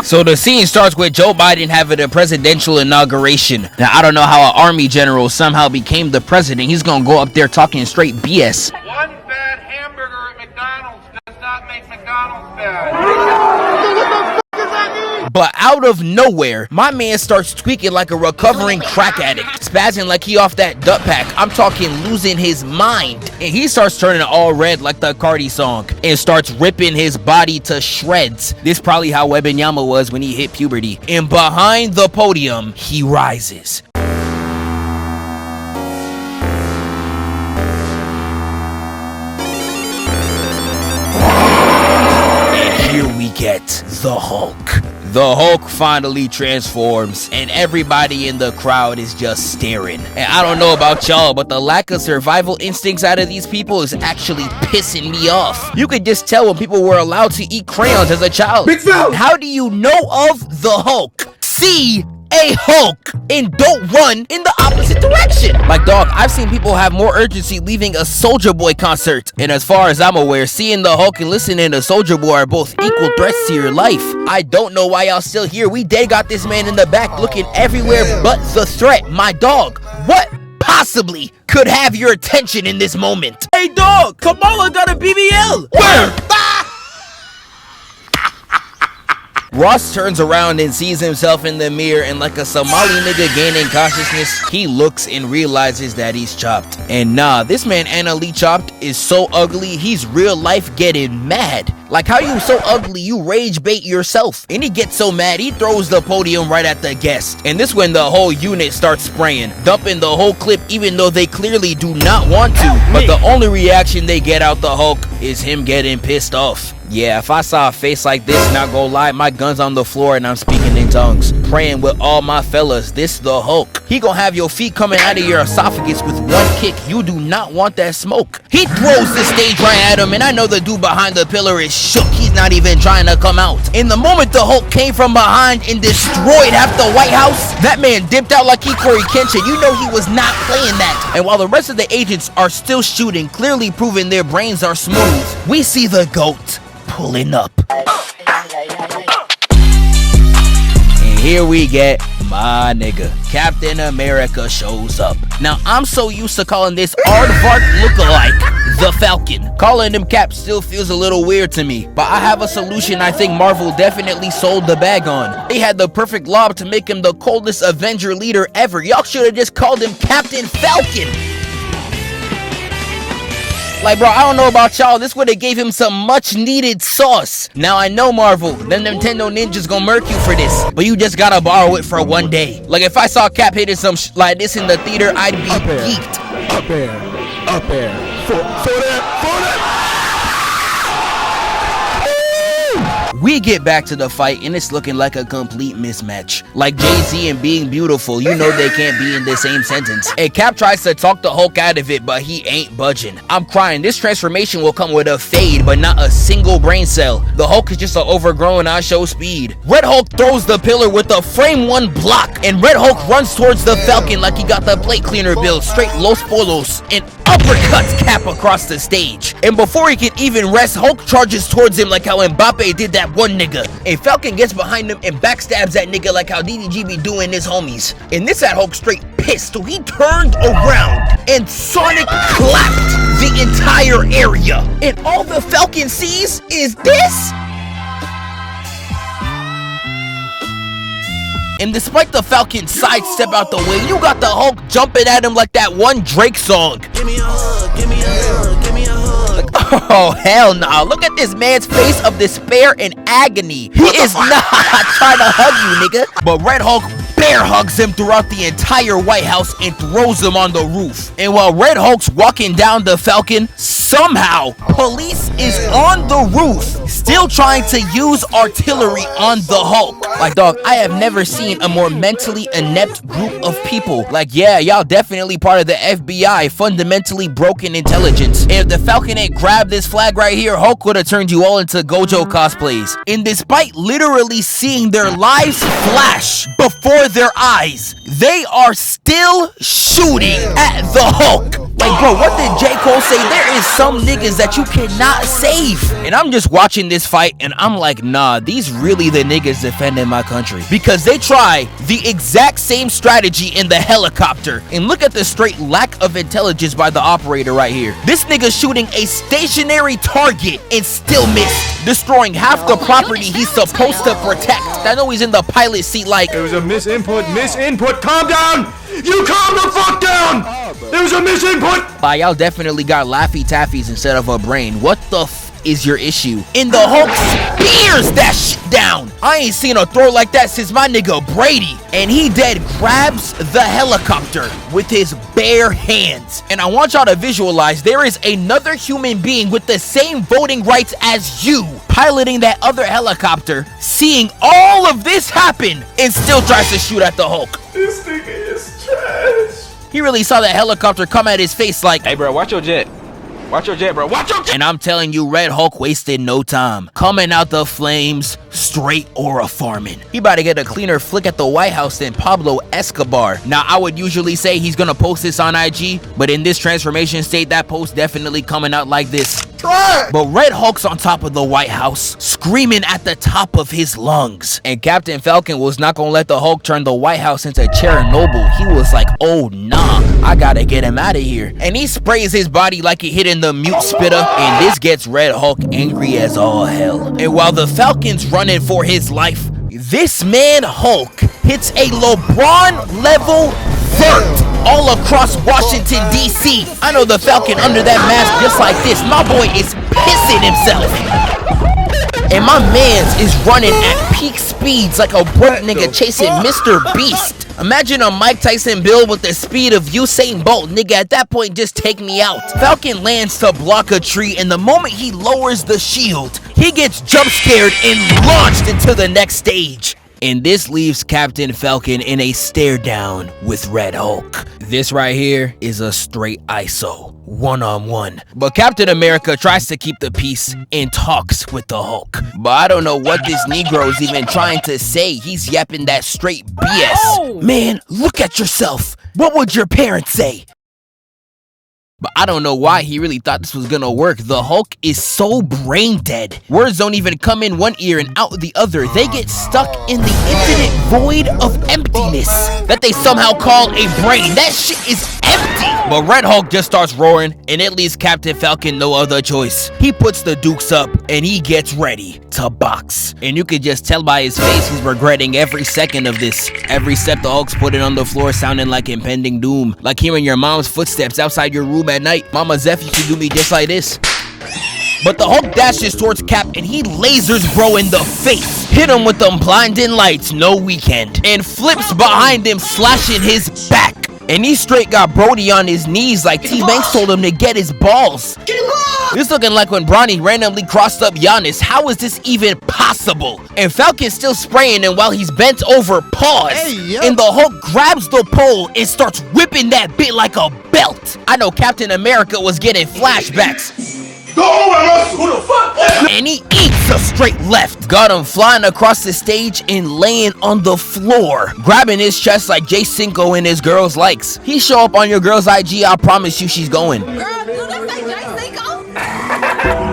So the scene starts with Joe Biden having a presidential inauguration. Now, I don't know how an army general somehow became the president. He's gonna go up there talking straight BS. One bad hamburger at McDonald's does not make McDonald's bad. But out of nowhere, my man starts tweaking like a recovering crack addict, spazzing like he off that dut pack. I'm talking losing his mind. And he starts turning all red like the Cardi song and starts ripping his body to shreds. This probably how Webenyama was when he hit puberty. And behind the podium, he rises. And here we get the Hulk. The Hulk finally transforms, and everybody in the crowd is just staring. And I don't know about y'all, but the lack of survival instincts out of these people is actually pissing me off. You could just tell when people were allowed to eat crayons as a child. Big Phil! How do you know of the Hulk? See a Hulk and don't run in the opposite direction. Like, dog, I've seen people have more urgency leaving a Soulja Boy concert. And as far as I'm aware, seeing the Hulk and listening to Soulja Boy are both equal threats to your life. I don't know why y'all still here. We dead got this man in the back looking everywhere but the threat. My dog, what possibly could have your attention in this moment? Hey dog, Kamala got a BBL. Where? Ross turns around and sees himself in the mirror, and like a Somali nigga gaining consciousness, he looks and realizes that he's chopped. And nah, this man Anna Lee Chopped is so ugly, he's real life getting mad. Like, how you so ugly you rage bait yourself? And he gets so mad he throws the podium right at the guest. And this when the whole unit starts spraying, dumping the whole clip even though they clearly do not want to. But the only reaction they get out the Hulk is him getting pissed off. Yeah, if I saw a face like this, not gonna lie, my gun's on the floor and I'm speaking in tongues. Praying with all my fellas, this the Hulk. He gonna have your feet coming out of your esophagus with one kick. You do not want that smoke. He throws the stage right at him, and I know the dude behind the pillar is shook. He's not even trying to come out. In the moment the Hulk came from behind and destroyed half the White House, that man dipped out like he Corey Kenshin. You know he was not playing that. And while the rest of the agents are still shooting, clearly proving their brains are smooth, we see the GOAT pulling up. And here we get my nigga. Captain America shows up. Now, I'm so used to calling this aardvark lookalike the Falcon. Calling him Cap still feels a little weird to me, but I have a solution I think Marvel definitely sold the bag on. They had the perfect lob to make him the coldest Avenger leader ever. Y'all should have just called him Captain Falcon. Like, bro, I don't know about y'all, this would have gave him some much needed sauce. Now I know Marvel, them Nintendo ninjas gonna murk you for this, but you just gotta borrow it for one day. Like, if I saw Cap hitting some like this in the theater, I'd be geeked. Up air, for that. We get back to the fight and it's looking like a complete mismatch. Like Jay-Z and being beautiful, you know they can't be in the same sentence. And Cap tries to talk the Hulk out of it, but he ain't budging. I'm crying. This transformation will come with a fade, but not a single brain cell. The Hulk is just an overgrown I show speed. Red Hulk throws the pillar with a frame one block, and Red Hulk runs towards the Falcon like he got the plate cleaner build, straight Los Polos, and uppercuts Cap across the stage. And before he can even rest, Hulk charges towards him like how Mbappe did that one nigga. And Falcon gets behind him and backstabs that nigga like how DDG be doing his homies. And this had Hulk straight pissed, so he turned around and Sonic clapped the entire area. And all the Falcon sees is this? And despite the Falcon sidestep out the way, you got the Hulk jumping at him like that one Drake song. Give me a hug, give me a hug, give me a hug. Like, oh, hell nah. Look at this man's face of despair and agony. He is not trying to hug you, nigga. But Red Hulk bear hugs him throughout the entire White House and throws him on the roof. And while Red Hulk's walking down the Falcon, somehow police is on the roof, still trying to use artillery on the Hulk. Like, dog, I have never seen a more mentally inept group of people. Like, yeah, y'all definitely part of the FBI, fundamentally broken intelligence. And if the Falcon ain't grabbed this flag right here, Hulk would have turned you all into Gojo cosplays. And despite literally seeing their lives flash before their eyes, they are still shooting at the Hulk. Like, bro, what did J. Cole say? There is some niggas that you cannot save. And I'm just watching this fight, and I'm like, nah, these really the niggas defending my country. Because they try the exact same strategy in the helicopter. And look at the straight lack of intelligence by the operator right here. This nigga shooting a stationary target and still missed, destroying half the property he's supposed to protect. I know he's in the pilot seat like, There was a misinput. Calm down. You calm the fuck down. There was a misinput. y'all definitely got Laffy Taffies instead of a brain. What the f is your issue? And the Hulk spears that shit down. I ain't seen a throw like that since my nigga Brady. And he dead grabs the helicopter with his bare hands. And I want y'all to visualize there is another human being with the same voting rights as you piloting that other helicopter, seeing all of this happen, and still tries to shoot at the Hulk. This nigga is trash. He really saw that helicopter come at his face like, Hey, bro, watch your jet. Watch your jet, bro. Watch your jet. and I'm telling you, Red Hulk wasted no time. Coming out the flames, straight aura farming. He about to get a cleaner flick at the White House than Pablo Escobar. Now, I would usually say he's gonna post this on IG, but in this transformation state, that post definitely coming out like this. But Red Hulk's on top of the White House, screaming at the top of his lungs. And Captain Falcon was not gonna let the Hulk turn the White House into Chernobyl. He was like, oh nah, I gotta get him out of here. And he sprays his body like he hit in the mute spitter, and this gets Red Hulk angry as all hell. And while the Falcon's running for his life, this man Hulk hits a LeBron level vert all across Washington, D.C. I know the Falcon under that mask just like this. My boy is pissing himself. And my mans is running at peak speeds like a broke nigga chasing Mr. Beast. Imagine a Mike Tyson build with the speed of Usain Bolt, nigga. At that point, just take me out. Falcon lands to block a tree, and the moment he lowers the shield, he gets jump scared and launched into the next stage. And this leaves Captain Falcon in a stare down with Red Hulk. This right here is a straight ISO, one-on-one. But Captain America tries to keep the peace and talks with the Hulk. But I don't know what this Negro's even trying to say. He's yapping that straight BS. Man, look at yourself. What would your parents say? But I don't know why he really thought this was gonna work. The Hulk is so brain dead. Words don't even come in one ear and out the other. They get stuck in the infinite void of emptiness that they somehow call a brain. That shit is empty. But Red Hulk just starts roaring, and it leaves Captain Falcon no other choice. He puts the dukes up, and he gets ready to box. And you could just tell by his face he's regretting every second of this. Every step the Hulk's putting on the floor sounding like impending doom. Like hearing your mom's footsteps outside your room at night. Mama Zeph used to do me just like this. But the Hulk dashes towards Cap and he lasers bro in the face. Hit him with them blinding lights, no weekend. And flips behind him, slashing his back. And he straight got Brody on his knees like T-Banks told him to get his balls. This looking like when Bronny randomly crossed up Giannis. How is this even possible? And Falcon's still spraying him while he's bent over, pause. And the Hulk grabs the pole and starts whipping that bit like a belt. I know Captain America was getting flashbacks. And he eats a straight left. Got him flying across the stage and laying on the floor, grabbing his chest like Jay Cinco in his girl's likes. He show up on your girl's IG, I promise you she's going. Girl, do this like Jay Cinco?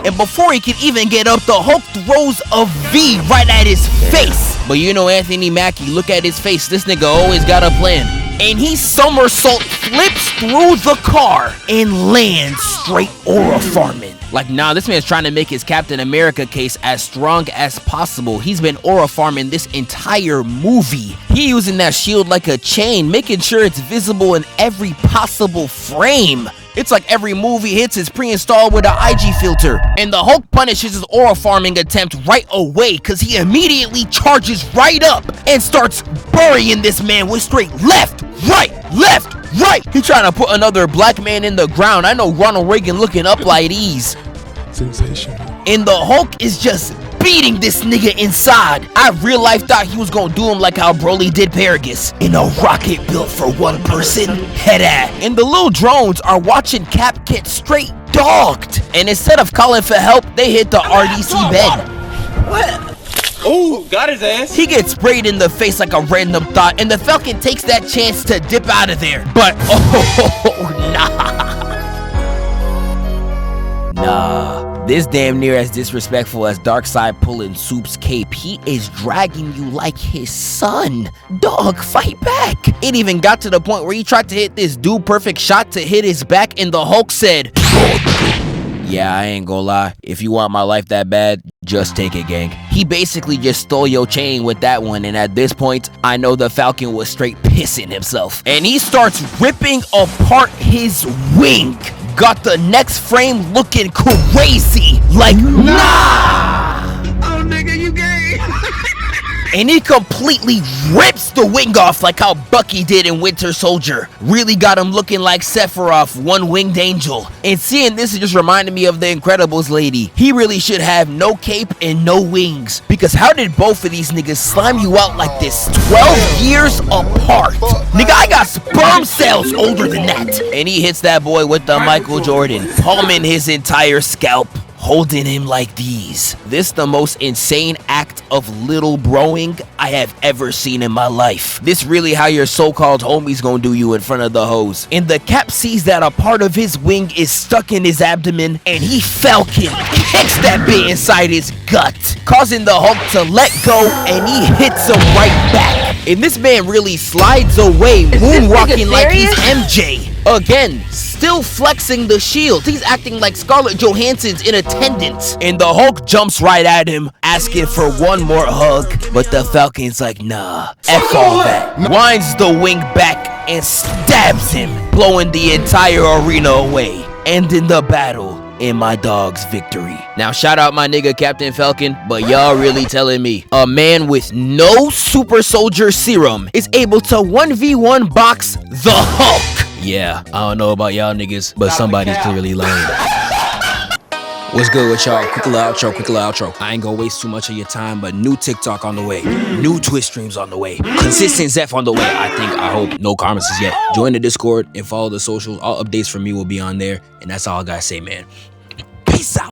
And before he can even get up, the Hulk throws a V right at his face. But you know Anthony Mackie, look at his face. This nigga always got a plan. And he somersault flips through the car and lands straight aura farming. Like, nah, this man's trying to make his Captain America case as strong as possible. He's been aura farming this entire movie. He using that shield like a chain, making sure it's visible in every possible frame. It's like every move he hits is pre-installed with an IG filter. And the Hulk punishes his aura farming attempt right away because he immediately charges right up and starts burying this man with straight left, right. He trying to put another black man in the ground. I know Ronald Reagan looking up like these. Sensational. And the Hulk is just beating this nigga inside. I real life thought he was gonna do him like how Broly did Paragus in a rocket built for one person. Head at. And the little drones are watching Cap get straight dogged. And instead of calling for help, they hit the RDC bed. Ooh, got his ass. He gets sprayed in the face like a random thought, and the Falcon takes that chance to dip out of there. But, oh, nah. This damn near as disrespectful as Darkseid pulling Soup's cape. He is dragging you like his son. Dog, fight back. It even got to the point where he tried to hit this dude perfect shot to hit his back, and the Hulk said, yeah, I ain't gonna lie. If you want my life that bad, just take it, gang. He basically just stole your chain with that one, and at this point, I know the Falcon was straight pissing himself. And he starts ripping apart his wing. Got the next frame looking crazy. Like, nah! Oh, nigga, you gay. And he completely rips the wing off like how Bucky did in Winter Soldier. Really got him looking like Sephiroth, one-winged angel. And seeing this, it just reminded me of the Incredibles lady. He really should have no cape and no wings. Because how did both of these niggas slime you out like this 12 years apart? Nigga, I got sperm cells older than that. And he hits that boy with the Michael Jordan, palming his entire scalp, holding him like these. This the most insane act of little broing I have ever seen in my life. This really how your so-called homies gonna do you in front of the hoes. And the Cap sees that a part of his wing is stuck in his abdomen, and he Falcon kicks that bit inside his gut, causing the Hulk to let go, and he hits him right back. And this man really slides away, moonwalking like he's MJ. Again, still flexing the shield. He's acting like Scarlett Johansson's in attendance. And the Hulk jumps right at him, asking for one more hug. But the Falcon's like, nah, F all that. Winds the wing back and stabs him, blowing the entire arena away, ending the battle in my dog's victory. Now shout out my nigga Captain Falcon, but y'all really telling me a man with no super soldier serum is able to 1v1 box the Hulk? Yeah, I don't know about y'all niggas, but somebody's clearly lying. What's good with y'all? Quick little outro. I ain't gonna waste too much of your time, but new TikTok on the way, new Twitch streams on the way, consistent Zeph on the way. I hope, no comments yet. Join the Discord and follow the socials. All updates from me will be on there, and that's all I gotta say, man. Peace out.